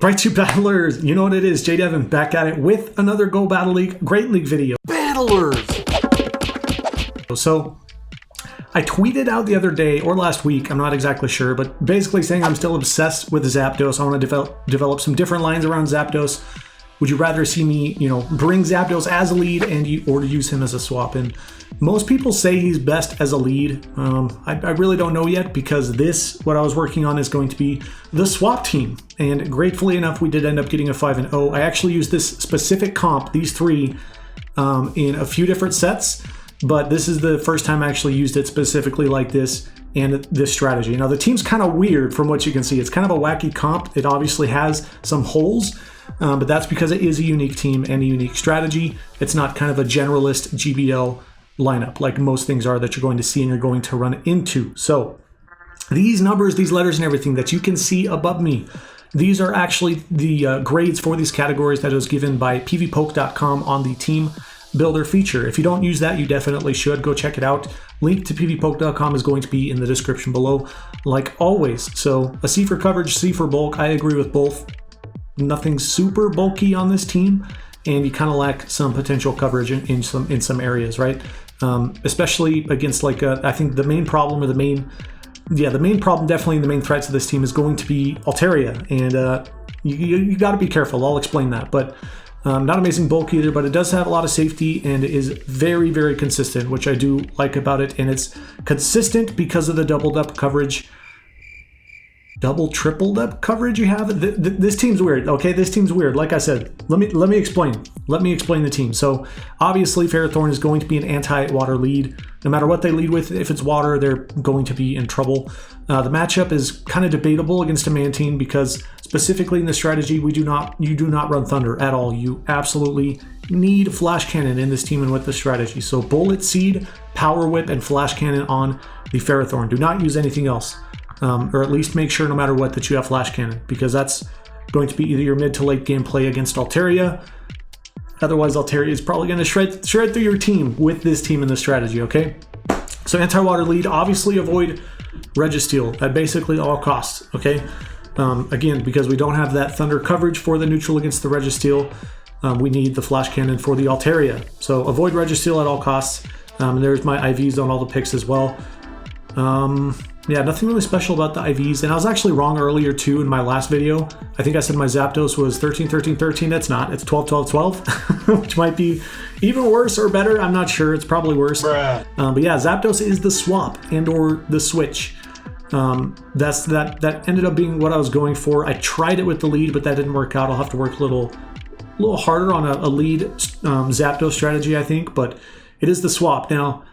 Right, you battlers, you know what it is. JayDevin back at it with another Go Battle League Great League video. Battlers! So, I tweeted out the other day, or last week, I'm not exactly sure, but basically saying I'm still obsessed with Zapdos. I want to develop some different lines around Zapdos. Would you rather see me, bring Zapdos as a lead or use him as a swap? And most people say he's best as a lead. I really don't know yet, because what I was working on is going to be the swap team. And gratefully enough, we did end up getting a 5-0. I actually used this specific comp, these three, in a few different sets. But this is the first time I actually used it specifically like this and this strategy. Now, the team's kind of weird from what you can see. It's kind of a wacky comp. It obviously has some holes. But that's because it is a unique team and a unique strategy. It's not kind of a generalist GBL lineup like most things are that you're going to see and you're going to run into. So these numbers, these letters and everything that you can see above me, these are actually the grades for these categories that was given by pvpoke.com on the team builder feature. If you don't use that, you definitely should. Go check it out. Link to pvpoke.com is going to be in the description below, like always. So a C for coverage, C for bulk. I agree with both. Nothing super bulky on this team, and you kind of lack some potential coverage in some areas, right? Especially against I think the main problem, or the main problem, definitely the main threats of this team is going to be Altaria, and you got to be careful. I'll explain that, but not amazing bulk either, but it does have a lot of safety and is very, very consistent, which I do like about it. And it's consistent because of the doubled up coverage. Tripled up coverage you have. This team's weird. Okay, this team's weird. Like I said, let me explain. Let me explain the team. So obviously, Ferrothorn is going to be an anti-water lead. No matter what they lead with, if it's water, they're going to be in trouble. The matchup is kind of debatable against a Mantine, because specifically in the strategy, you do not run Thunder at all. You absolutely need Flash Cannon in this team and with the strategy. So Bullet Seed, Power Whip, and Flash Cannon on the Ferrothorn. Do not use anything else. Or at least make sure, no matter what, that you have Flash Cannon, because that's going to be either your mid to late game play against Altaria. Otherwise, Altaria is probably going to shred through your team with this team and this strategy, okay? So anti-water lead, obviously avoid Registeel at basically all costs, okay? Again, because we don't have that Thunder coverage for the neutral against the Registeel, we need the Flash Cannon for the Altaria. So avoid Registeel at all costs. And there's my IVs on all the picks as well. Yeah, nothing really special about the IVs. And I was actually wrong earlier too in my last video. I think I said my Zapdos was 13, 13, 13. That's not. It's 12, 12, 12, which might be even worse or better. I'm not sure. It's probably worse. But yeah, Zapdos is the swap and or the switch. That ended up being what I was going for. I tried it with the lead, but that didn't work out. I'll have to work a little harder on a lead Zapdos strategy, I think. But it is the swap. Now,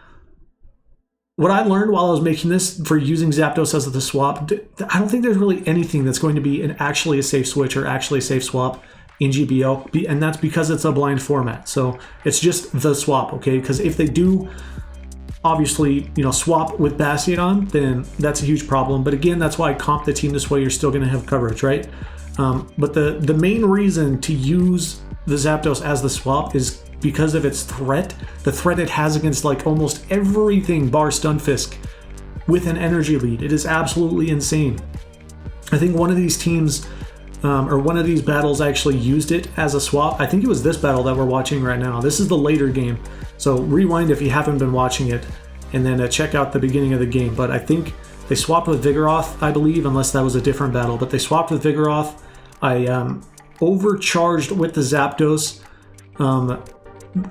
what I learned while I was making this for using Zapdos as the swap, I don't think there's really anything that's going to be actually a safe switch or actually a safe swap in GBL, and that's because it's a blind format. So it's just the swap, okay? Because if they do, obviously, swap with Bastion, then that's a huge problem. But again, that's why I comp the team this way. You're still going to have coverage, right? But the main reason to use the Zapdos as the swap is because of its threat, the threat it has against almost everything bar Stunfisk with an energy lead. It is absolutely insane. I think one of these teams, or one of these battles actually used it as a swap. I think it was this battle that we're watching right now. This is the later game. So rewind if you haven't been watching it, and then check out the beginning of the game. But I think they swapped with Vigoroth, I believe, unless that was a different battle. But they swapped with Vigoroth. I overcharged with the Zapdos.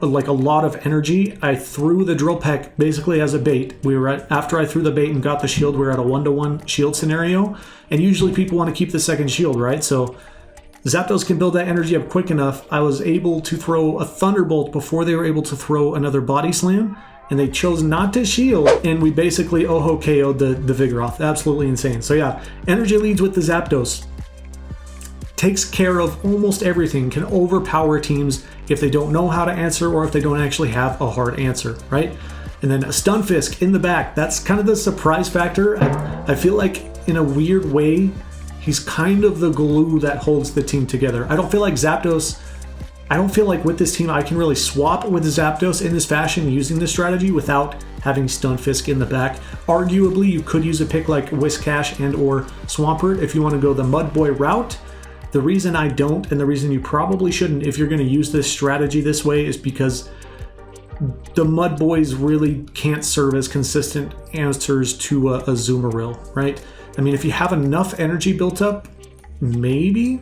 A lot of energy. I threw the Drill Peck basically as a bait. After I threw the bait and got the shield, we were at a 1-to-1 shield scenario, and usually people want to keep the second shield, right? So Zapdos can build that energy up quick enough. I was able to throw a Thunderbolt before they were able to throw another Body Slam, and they chose not to shield, and we basically KO'd the Vigoroth. Absolutely insane. So yeah, energy leads with the Zapdos. Takes care of almost everything, can overpower teams if they don't know how to answer or if they don't actually have a hard answer, right? And then a Stunfisk in the back, that's kind of the surprise factor. I feel like in a weird way, he's kind of the glue that holds the team together. I don't feel like with this team I can really swap with Zapdos in this fashion using this strategy without having Stunfisk in the back. Arguably, you could use a pick like Whiscash and or Swampert if you want to go the Mudboy route. The reason I don't, and the reason you probably shouldn't if you're going to use this strategy this way, is because the Mud Boys really can't serve as consistent answers to a Azumarill, right? I mean, if you have enough energy built up, maybe,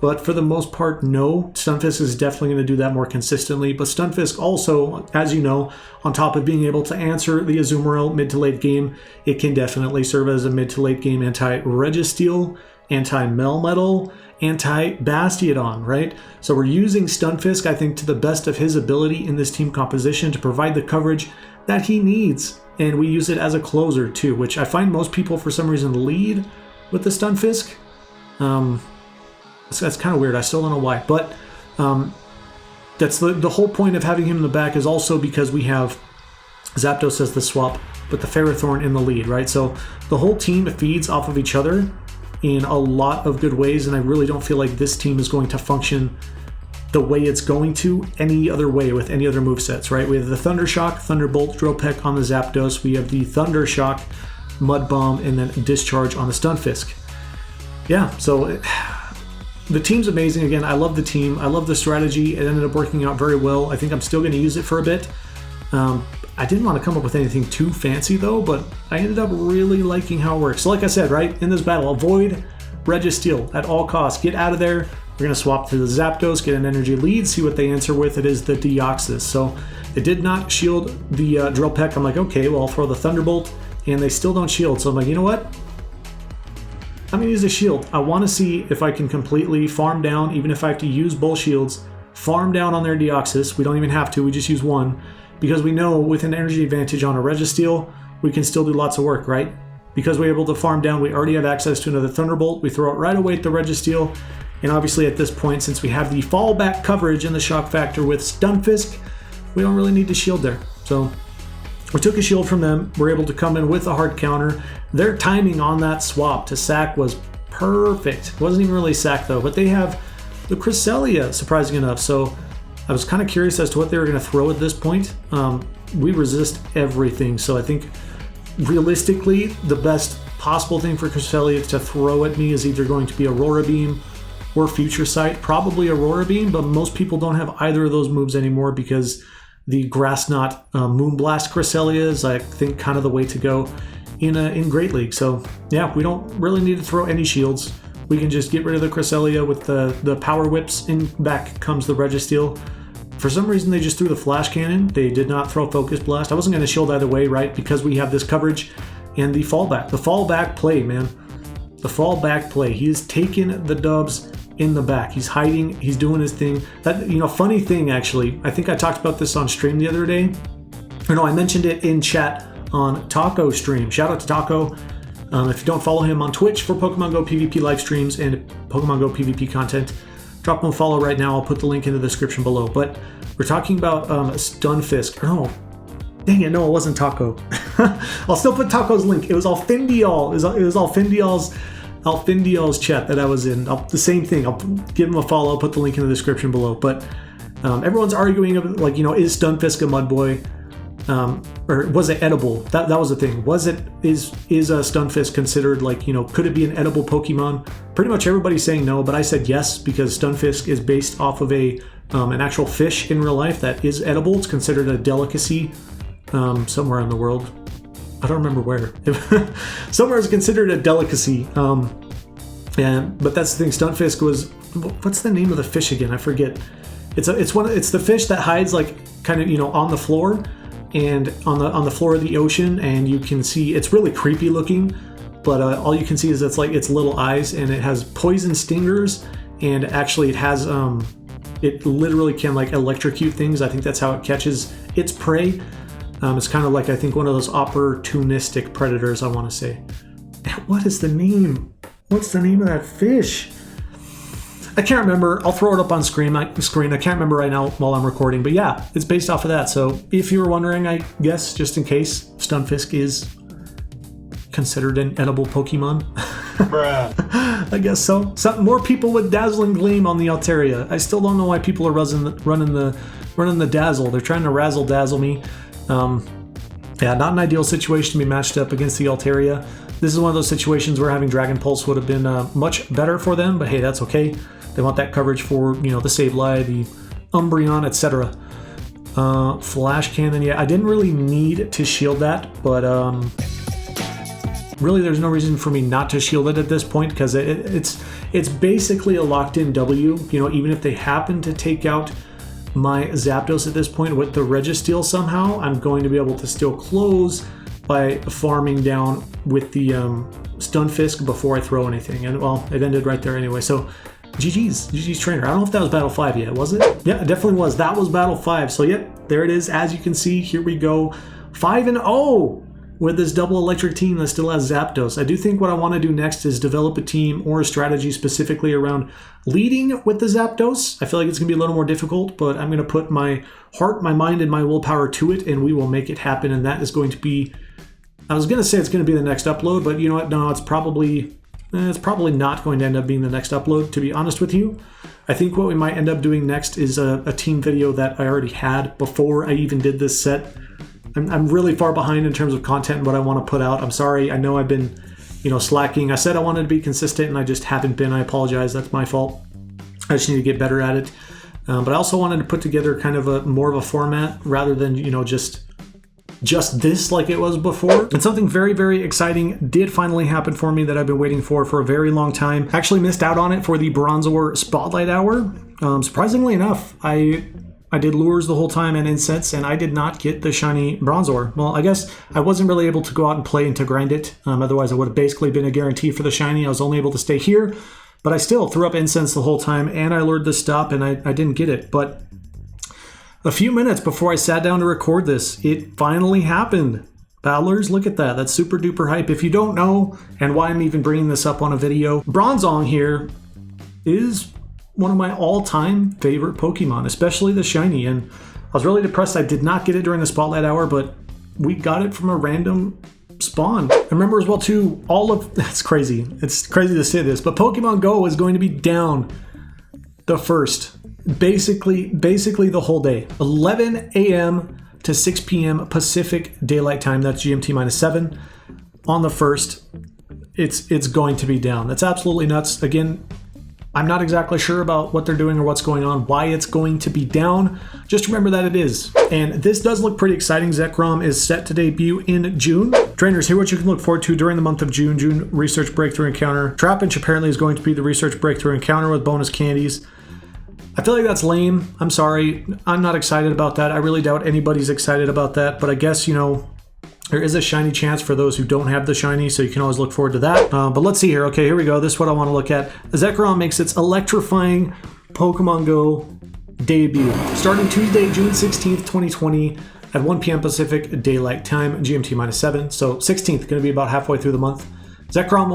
but for the most part, no. Stunfisk is definitely going to do that more consistently, but Stunfisk also, as you know, on top of being able to answer the Azumarill mid to late game, it can definitely serve as a mid to late game anti-Registeel, anti-Melmetal, anti-Bastiodon, right? So we're using Stunfisk, I think, to the best of his ability in this team composition to provide the coverage that he needs. And we use it as a closer too, which I find most people for some reason lead with the Stunfisk. That's kind of weird. I still don't know why, but that's the whole point of having him in the back is also because we have Zapdos as the swap, but the Ferrothorn in the lead, right? So the whole team feeds off of each other in a lot of good ways, and I really don't feel like this team is going to function the way it's going to any other way with any other movesets, right? We have the Thunder Shock, Thunderbolt, Drill Peck on the Zapdos. We have the Thunder Shock, Mud Bomb, and then Discharge on the Stunfisk. Yeah, so the team's amazing. Again, I love the team. I love the strategy. It ended up working out very well. I think I'm still going to use it for a bit. I didn't want to come up with anything too fancy though, but I ended up really liking how it works. So like I said, right, in this battle, avoid Registeel at all costs. Get out of there. We're going to swap to the Zapdos, get an energy lead, see what they answer with. It is the Deoxys. So it did not shield the Drill Peck. I'm like, okay, well, I'll throw the Thunderbolt, and they still don't shield. So I'm like, you know what? I'm going to use a shield. I want to see if I can completely farm down, even if I have to use both shields, farm down on their Deoxys. We don't even have to. We just use one. Because we know with an energy advantage on a Registeel, we can still do lots of work, right? Because we're able to farm down, we already have access to another Thunderbolt. We throw it right away at the Registeel. And obviously at this point, since we have the fallback coverage and the shock factor with Stunfisk, we don't really need to shield there. So we took a shield from them. We're able to come in with a hard counter. Their timing on that swap to sack was perfect. It wasn't even really sack though, but they have the Cresselia, surprising enough. So I was kind of curious as to what they were going to throw at this point. We resist everything, so I think realistically the best possible thing for Cresselia to throw at me is either going to be Aurora Beam or Future Sight. Probably Aurora Beam, but most people don't have either of those moves anymore because the Grass Knot Moonblast Cresselia is, I think, kind of the way to go in Great League. So yeah, we don't really need to throw any shields. We can just get rid of the Cresselia with the Power Whips, and back comes the Registeel. For some reason, they just threw the Flash Cannon. They did not throw Focus Blast. I wasn't going to shield either way, right? Because we have this coverage and the fallback. The fallback play, man. The fallback play. He is taking the dubs in the back. He's hiding. He's doing his thing. That, you know, funny thing, actually. I think I talked about this on stream the other day. Or no, I mentioned it in chat on Taco stream. Shout out to Taco. If you don't follow him on Twitch for Pokemon Go PvP live streams and Pokemon Go PvP content, drop him a follow right now. I'll put the link in the description below. But we're talking about Stunfisk. Oh, dang it, no, it wasn't Taco. I'll still put Taco's link. It was Alfindeol. It was Alfindeol's chat that I was in. The same thing. I'll give him a follow. I'll put the link in the description below. But everyone's arguing, like, you know, is Stunfisk a mud boy? Or was it edible? That was the thing. Is a Stunfisk considered, like, you know, could it be an edible Pokemon? Pretty much everybody's saying no, but I said yes because Stunfisk is based off of an actual fish in real life that is edible. It's considered a delicacy somewhere in the world. I don't remember where. Somewhere it's considered a delicacy. But that's the thing. Stunfisk was, what's the name of the fish again? I forget. It's the fish that hides, like, kind of, you know, on the floor. And on the floor of the ocean, and you can see it's really creepy looking, but all you can see is it's little eyes, and it has poison stingers, and actually it has it literally can, like, electrocute things. I think that's how it catches its prey. It's kind of like, I think, one of those opportunistic predators, I want to say. What is the name? What's the name of that fish? I can't remember. I'll throw it up on screen. I can't remember right now while I'm recording. But yeah, it's based off of that. So if you were wondering, I guess, just in case, Stunfisk is considered an edible Pokemon. Bruh. I guess so. More people with Dazzling Gleam on the Altaria. I still don't know why people are running the Dazzle. They're trying to razzle-dazzle me. Yeah, not an ideal situation to be matched up against the Altaria. This is one of those situations where having Dragon Pulse would have been much better for them, but hey, that's okay. They want that coverage for, you know, the Sableye, the Umbreon, etc. Flash Cannon, yeah, I didn't really need to shield that, but really there's no reason for me not to shield it at this point, because it's basically a locked-in W. You know, even if they happen to take out my Zapdos at this point with the Registeel somehow, I'm going to be able to still close by farming down with the Stunfisk before I throw anything. And well, it ended right there anyway. So GG's trainer. I don't know if that was Battle 5 yet, was it? Yeah, it definitely was. That was Battle 5. So yep, there it is. As you can see, here we go. 5-0 with this double electric team that still has Zapdos. I do think what I want to do next is develop a team or a strategy specifically around leading with the Zapdos. I feel like it's going to be a little more difficult, but I'm going to put my heart, my mind, and my willpower to it, and we will make it happen. And that is going to be, I was going to say it's going to be the next upload, but you know what? No, it's probably not going to end up being the next upload, to be honest with you. I think what we might end up doing next is a team video that I already had before I even did this set. I'm really far behind in terms of content and what I want to put out. I'm sorry. I know I've been, you know, slacking. I said I wanted to be consistent and I just haven't been. I apologize. That's my fault. I just need to get better at it. But I also wanted to put together kind of a more of a format rather than, you know, just this like it was before. And something very, very exciting did finally happen for me that I've been waiting for a very long time. Actually missed out on it for the Bronzor Spotlight Hour. Surprisingly enough, I did lures the whole time and incense, and I did not get the shiny Bronzor. Well, I guess I wasn't really able to go out and play and to grind it. Otherwise, it would have basically been a guarantee for the shiny. I was only able to stay here, but I still threw up incense the whole time, and I lured the stop, and I didn't get it. But a few minutes before I sat down to record this, it finally happened. Battlers, look at that. That's super duper hype. If you don't know, and why I'm even bringing this up on a video, Bronzong here is one of my all-time favorite Pokemon, especially the shiny, and I was really depressed I did not get it during the Spotlight Hour, but we got it from a random spawn. I remember as well too, that's crazy. It's crazy to say this, but Pokemon Go is going to be down the first, basically the whole day. 11 a.m. to 6 p.m. Pacific Daylight Time, that's GMT -7, on the first. It's going to be down. That's absolutely nuts. Again, I'm not exactly sure about what they're doing or what's going on, why it's going to be down. Just remember that it is. And this does look pretty exciting. Zekrom is set to debut in June. Trainers, here what you can look forward to during the month of June. June Research Breakthrough Encounter. Trapinch apparently is going to be the Research Breakthrough Encounter with bonus candies. I feel like that's lame. I'm sorry. I'm not excited about that. I really doubt anybody's excited about that. But I guess, you know, there is a shiny chance for those who don't have the shiny, so you can always look forward to that. But let's see here. Okay, here we go. This is what I want to look at. Zekrom makes its electrifying Pokemon Go debut. Starting Tuesday, June 16th, 2020 at 1 p.m. Pacific Daylight Time, GMT -7. So 16th, going to be about halfway through the month. Zekrom,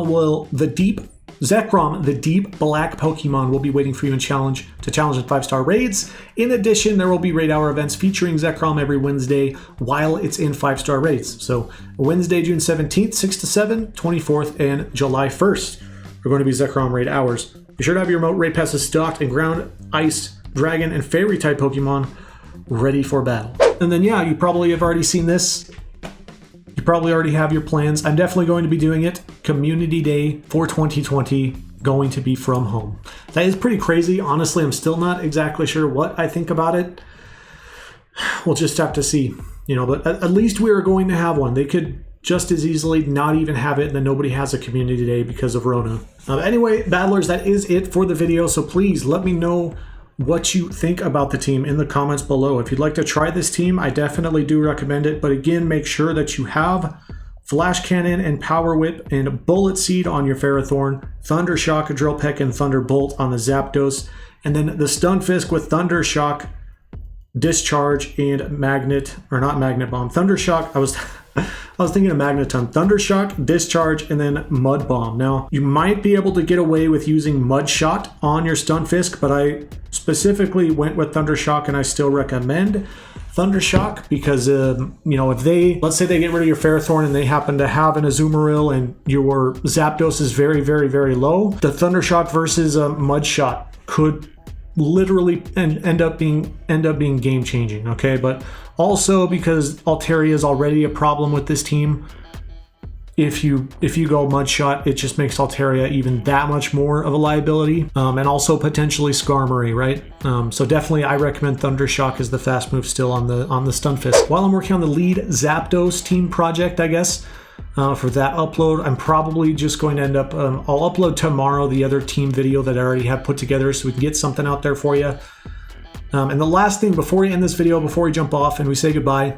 the deep black Pokemon will be waiting for you in challenge in 5-star raids. In addition, there will be raid hour events featuring Zekrom every Wednesday while it's in 5-star raids. So Wednesday, June 17th, 6 to 7, 24th, and July 1st are going to be Zekrom raid hours. Be sure to have your remote raid passes stocked and ground, ice, dragon, and fairy type Pokemon ready for battle. And then yeah, you probably have already seen this. You probably already have your plans. I'm definitely going to be doing it. Community Day for 2020, going to be from home. That is pretty crazy. Honestly, I'm still not exactly sure what I think about it. We'll just have to see, you know, but at least we are going to have one. They could just as easily not even have it and then nobody has a community day because of Rona. Anyway, battlers, that is it for the video. So please let me know what you think about the team in the comments below. If you'd like to try this team, I definitely do recommend it. But again, make sure that you have Flash Cannon and Power Whip and Bullet Seed on your Ferrothorn, Thunder Shock, Drill Peck, and Thunderbolt on the Zapdos, and then the Stunfisk with Thunder Shock, Discharge, and Magnet, or not Magnet Bomb, Thunder Shock. I was thinking of Magneton. Thunder Shock, Discharge, and then Mud Bomb. Now, you might be able to get away with using Mud Shot on your Stunfisk, but I specifically went with Thunder Shock, and I still recommend Thunder Shock because, you know, if let's say they get rid of your Ferrothorn and they happen to have an Azumarill and your Zapdos is very, very, very low, the Thunder Shock versus a Mud Shot could literally end up being game changing. Okay, but also because Altaria is already a problem with this team, if you go Mudshot, it just makes Altaria even that much more of a liability, and also potentially Skarmory, right? So definitely I recommend Thundershock as the fast move still on the Stunfisk. While I'm working on the lead Zapdos team project, I guess, for that upload, I'm probably just going to end up, I'll upload tomorrow the other team video that I already have put together so we can get something out there for you. And the last thing before we end this video, before we jump off and we say goodbye,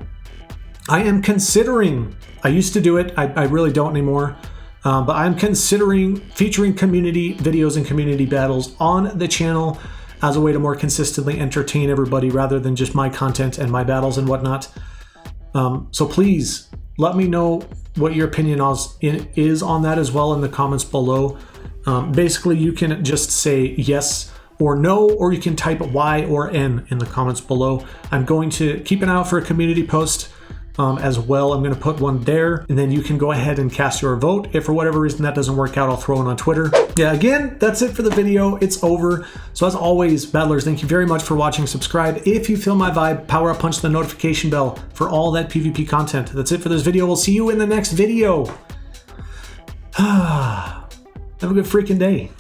I am considering, I used to do it, I really don't anymore, but I'm considering featuring community videos and community battles on the channel as a way to more consistently entertain everybody rather than just my content and my battles and whatnot. So please let me know what your opinion is on that as well in the comments below. Basically, you can just say yes or no, or you can type Y or N in the comments below. I'm going to keep an eye out for a community post as well. I'm going to put one there, and then you can go ahead and cast your vote. If for whatever reason that doesn't work out, I'll throw it on Twitter. Yeah, again, that's it for the video. It's over. So as always, battlers, thank you very much for watching. Subscribe if you feel my vibe. Power up, punch the notification bell for all that PvP content. That's it for this video. We'll see you in the next video. Have a good freaking day.